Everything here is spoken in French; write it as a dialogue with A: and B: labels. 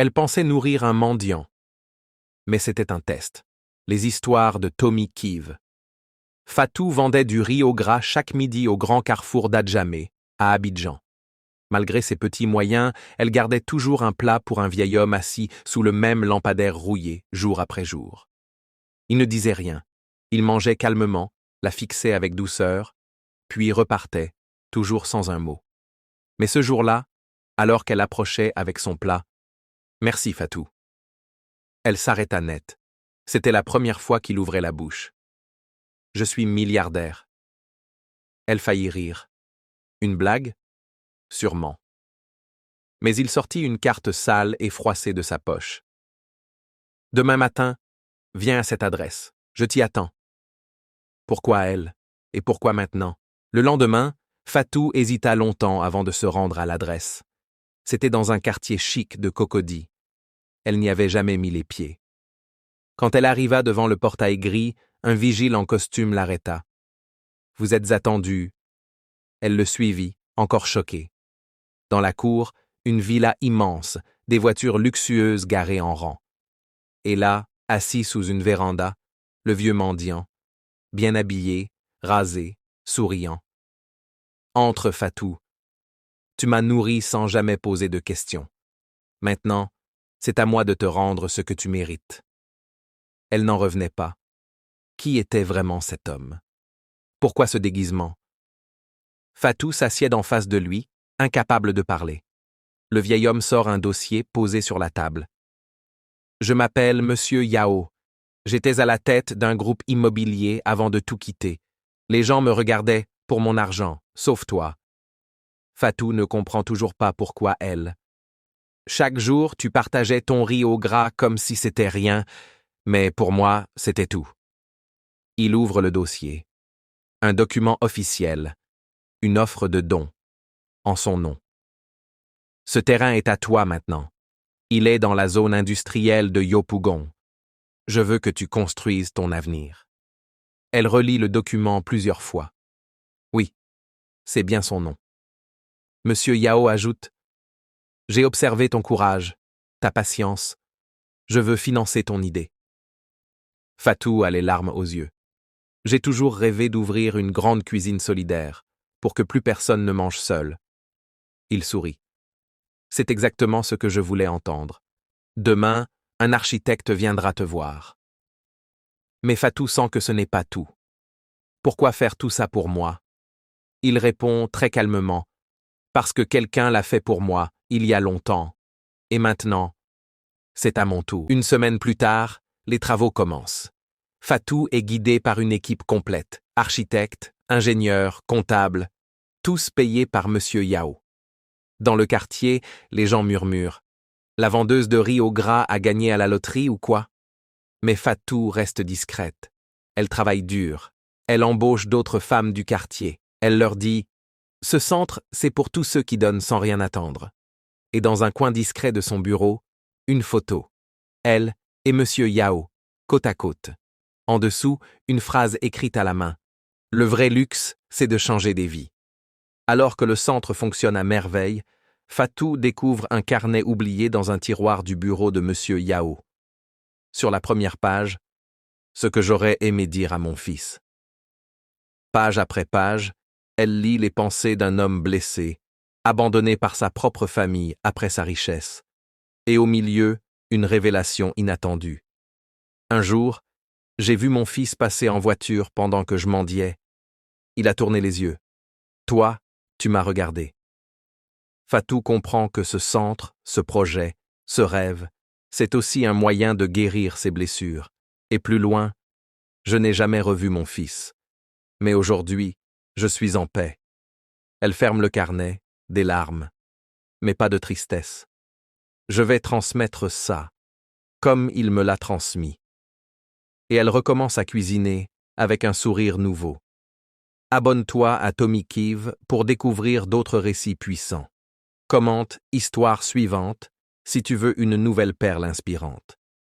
A: Elle pensait nourrir un mendiant. Mais c'était un test. Les histoires de Tommy Kive. Fatou vendait du riz au gras chaque midi au grand carrefour d'Adjamé, à Abidjan. Malgré ses petits moyens, elle gardait toujours un plat pour un vieil homme assis sous le même lampadaire rouillé, jour après jour. Il ne disait rien. Il mangeait calmement, la fixait avec douceur, puis repartait, toujours sans un mot. Mais ce jour-là, alors qu'elle approchait avec son plat, « Merci, Fatou ». Elle s'arrêta net. C'était la première fois qu'il ouvrait la bouche. « Je suis milliardaire ». Elle faillit rire. Une blague ? Sûrement. Mais il sortit une carte sale et froissée de sa poche. « Demain matin, viens à cette adresse. Je t'y attends. » Pourquoi elle? Et pourquoi maintenant? Le lendemain, Fatou hésita longtemps avant de se rendre à l'adresse. C'était dans un quartier chic de Cocody. Elle n'y avait jamais mis les pieds. Quand elle arriva devant le portail gris, un vigile en costume l'arrêta. « Vous êtes attendu. » Elle le suivit, encore choquée. Dans la cour, une villa immense, des voitures luxueuses garées en rang. Et là, assis sous une véranda, le vieux mendiant, bien habillé, rasé, souriant. « Entre, Fatou. Tu m'as nourri sans jamais poser de questions. Maintenant, c'est à moi de te rendre ce que tu mérites. » Elle n'en revenait pas. Qui était vraiment cet homme? Pourquoi ce déguisement? Fatou s'assied en face de lui, incapable de parler. Le vieil homme sort un dossier posé sur la table. « Je m'appelle Monsieur Yao. J'étais à la tête d'un groupe immobilier avant de tout quitter. Les gens me regardaient pour mon argent, sauf toi. » Fatou ne comprend toujours pas pourquoi elle. « Chaque jour, tu partageais ton riz au gras comme si c'était rien, mais pour moi, c'était tout. » Il ouvre le dossier. Un document officiel. Une offre de don. En son nom. « Ce terrain est à toi maintenant. Il est dans la zone industrielle de Yopougon. Je veux que tu construises ton avenir. » Elle relit le document plusieurs fois. Oui, c'est bien son nom. Monsieur Yao ajoute « J'ai observé ton courage, ta patience. Je veux financer ton idée. » Fatou a les larmes aux yeux. « J'ai toujours rêvé d'ouvrir une grande cuisine solidaire, pour que plus personne ne mange seul. » Il sourit. « C'est exactement ce que je voulais entendre. Demain, un architecte viendra te voir. » Mais Fatou sent que ce n'est pas tout. Pourquoi faire tout ça pour moi? Il répond très calmement. Parce que quelqu'un l'a fait pour moi, il y a longtemps. Et maintenant, c'est à mon tour. Une semaine plus tard, les travaux commencent. Fatou est guidé par une équipe complète. Architectes, ingénieurs, comptables, tous payés par Monsieur Yao. Dans le quartier, les gens murmurent. La vendeuse de riz au gras a gagné à la loterie ou quoi? Mais Fatou reste discrète. Elle travaille dur. Elle embauche d'autres femmes du quartier. Elle leur dit « Ce centre, c'est pour tous ceux qui donnent sans rien attendre. » Et dans un coin discret de son bureau, une photo. Elle et Monsieur Yao, côte à côte. En dessous, une phrase écrite à la main. « Le vrai luxe, c'est de changer des vies. » Alors que le centre fonctionne à merveille, Fatou découvre un carnet oublié dans un tiroir du bureau de Monsieur Yao. Sur la première page, ce que j'aurais aimé dire à mon fils. Page après page, elle lit les pensées d'un homme blessé, abandonné par sa propre famille après sa richesse. Et au milieu, une révélation inattendue. Un jour, j'ai vu mon fils passer en voiture pendant que je mendiais. Il a tourné les yeux. Toi, tu m'as regardé. Fatou comprend que ce centre, ce projet, ce rêve, c'est aussi un moyen de guérir ses blessures. Et plus loin, je n'ai jamais revu mon fils. Mais aujourd'hui, je suis en paix. Elle ferme le carnet, des larmes, mais pas de tristesse. Je vais transmettre ça, comme il me l'a transmis. Et elle recommence à cuisiner avec un sourire nouveau. Abonne-toi à Tommy Kive pour découvrir d'autres récits puissants. Commente Histoire suivante si tu veux une nouvelle perle inspirante.